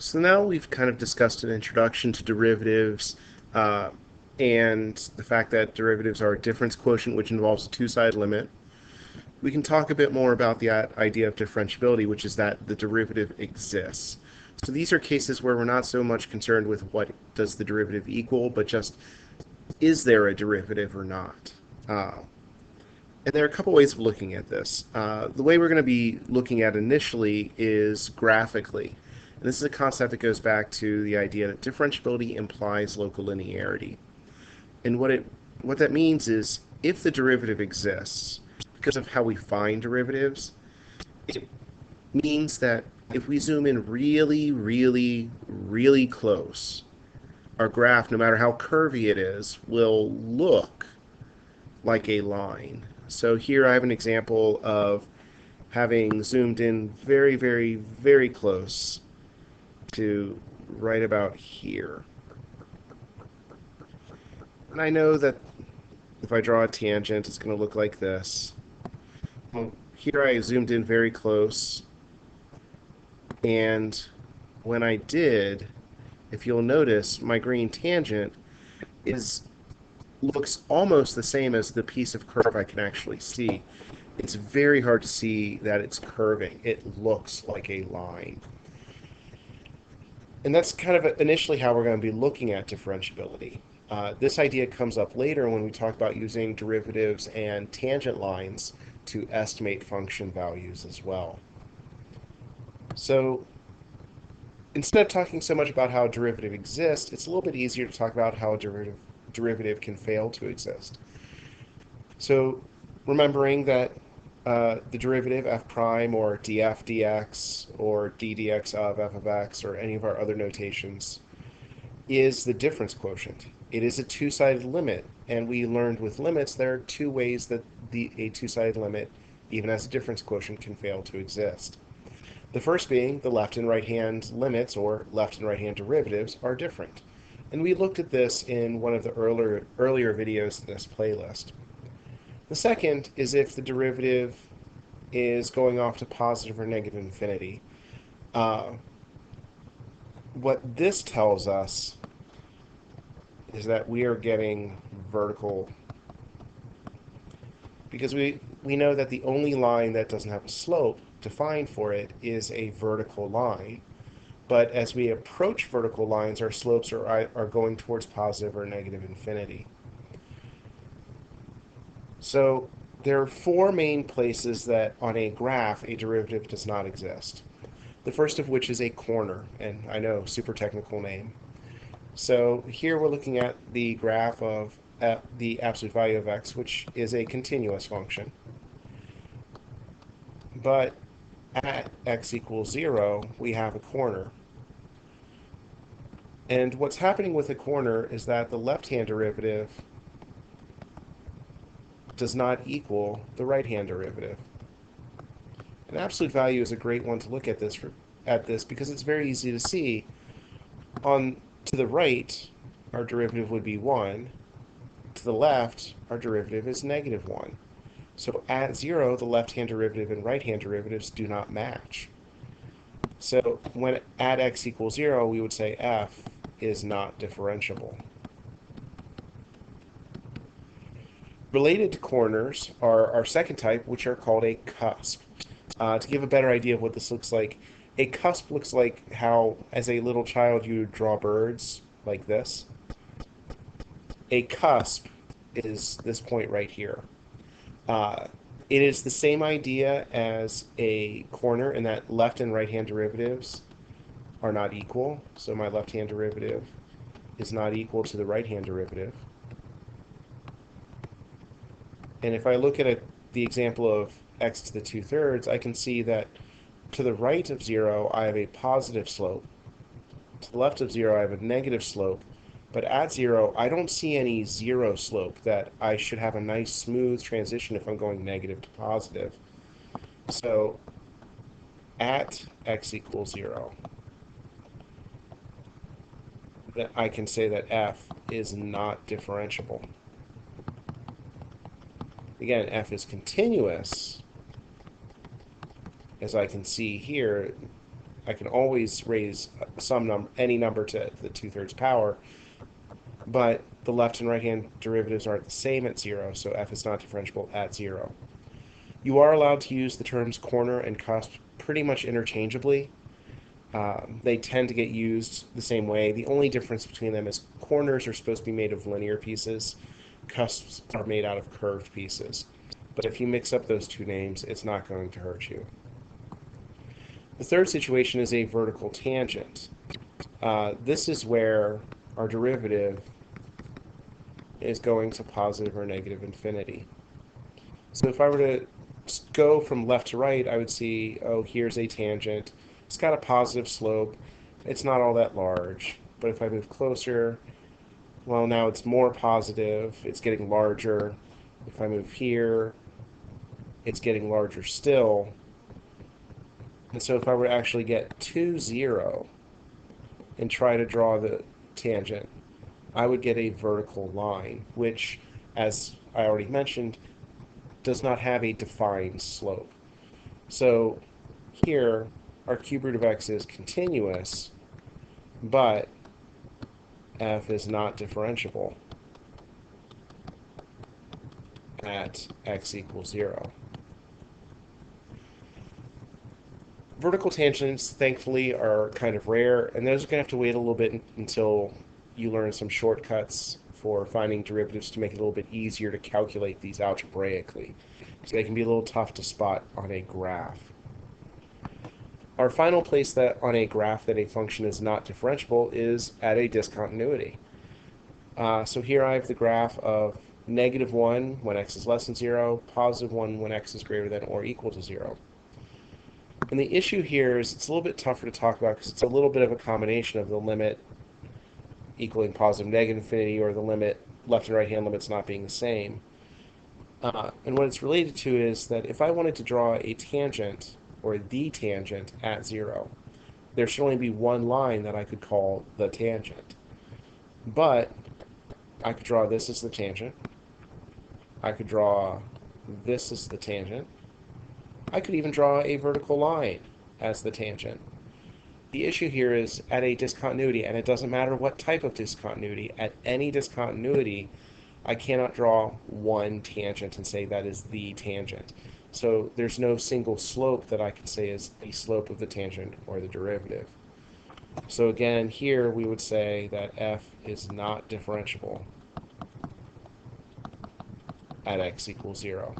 So now we've kind of discussed an introduction to derivatives uh, and the fact that derivatives are a difference quotient, which involves a two-sided limit. We can talk a bit more about the idea of differentiability, which is that the derivative exists. So these are cases where we're not so much concerned with what does the derivative equal, but just is there a derivative or not? Uh, and there are a couple ways of looking at this. The way we're going to be looking at initially is graphically. And this is a concept that goes back to the idea that differentiability implies local linearity. And what that means is if the derivative exists, because of how we find derivatives, it means that if we zoom in really, really, really close, our graph, no matter how curvy it is, will look like a line. So here I have an example of having zoomed in very, very, very close to right about here. And I know that if I draw a tangent, it's going to look like this. Well, here I zoomed in very close, and when I did, if you'll notice, my green tangent is looks almost the same as the piece of curve I can actually see. It's very hard to see that it's curving. It looks like a line. And that's kind of initially how we're going to be looking at differentiability. This idea comes up later when we talk about using derivatives and tangent lines to estimate function values as well. So instead of talking so much about how a derivative exists, it's a little bit easier to talk about how a derivative can fail to exist. So remembering that the derivative f prime or df dx or d dx of f of x or any of our other notations is the difference quotient. It is a two-sided limit, and we learned with limits there are two ways that a two-sided limit, even as a difference quotient, can fail to exist. The first being the left and right hand limits, or left and right hand derivatives, are different. And we looked at this in one of the earlier videos in this playlist. The second is if the derivative is going off to positive or negative infinity. What this tells us is that we are getting vertical, because we know that the only line that doesn't have a slope defined for it is a vertical line. But as we approach vertical lines, our slopes are going towards positive or negative infinity. So there are four main places that on a graph a derivative does not exist. The first of which is a corner, and I know, super technical name. So here we're looking at the graph of the absolute value of x, which is a continuous function. But at x equals 0, we have a corner. And what's happening with a corner is that the left-hand derivative does not equal the right-hand derivative. An absolute value is a great one to look at this because it's very easy to see. To the right, our derivative would be 1. To the left, our derivative is negative 1. So at 0, the left-hand derivative and right-hand derivatives do not match. So when at x equals 0, we would say f is not differentiable. Related to corners are our second type, which are called a cusp. To give a better idea of what this looks like, a cusp looks like how, as a little child, you would draw birds like this. A cusp is this point right here. It is the same idea as a corner in that left and right-hand derivatives are not equal. So my left-hand derivative is not equal to the right-hand derivative. And if I look at the example of x to the 2/3, I can see that to the right of 0, I have a positive slope. To the left of 0, I have a negative slope. But at 0, I don't see any 0 slope that I should have a nice smooth transition if I'm going negative to positive. So at x equals 0, I can say that f is not differentiable. Again, f is continuous, as I can see here. I can always raise any number to the 2/3 power, but the left and right hand derivatives aren't the same at 0, so f is not differentiable at 0. You are allowed to use the terms corner and cusp pretty much interchangeably. They tend to get used the same way. The only difference between them is corners are supposed to be made of linear pieces, cusps are made out of curved pieces. But if you mix up those two names, it's not going to hurt you. The third situation is a vertical tangent. This is where our derivative is going to positive or negative infinity. So if I were to go from left to right, I would see, oh, here's a tangent. It's got a positive slope. It's not all that large. But if I move closer, well, now it's more positive. It's getting larger. If I move here, it's getting larger still. And so if I were to actually get to 0 and try to draw the tangent, I would get a vertical line, which, as I already mentioned, does not have a defined slope. So here, our cube root of x is continuous, but f is not differentiable at x equals 0. Vertical tangents, thankfully, are kind of rare, and those are going to have to wait a little bit until you learn some shortcuts for finding derivatives to make it a little bit easier to calculate these algebraically. So they can be a little tough to spot on a graph. Our final place that on a graph that a function is not differentiable is at a discontinuity. So here I have the graph of -1 when x is less than 0, +1 when x is greater than or equal to 0. And the issue here is it's a little bit tougher to talk about because it's a little bit of a combination of the limit equaling positive negative infinity or the limit left and right hand limits not being the same. And what it's related to is that if I wanted to draw a tangent or the tangent at 0, there should only be one line that I could call the tangent. But I could draw this as the tangent. I could draw this as the tangent. I could even draw a vertical line as the tangent. The issue here is at a discontinuity, and it doesn't matter what type of discontinuity, at any discontinuity, I cannot draw one tangent and say that is the tangent. So there's no single slope that I can say is the slope of the tangent or the derivative. So again, here we would say that f is not differentiable at x equals 0.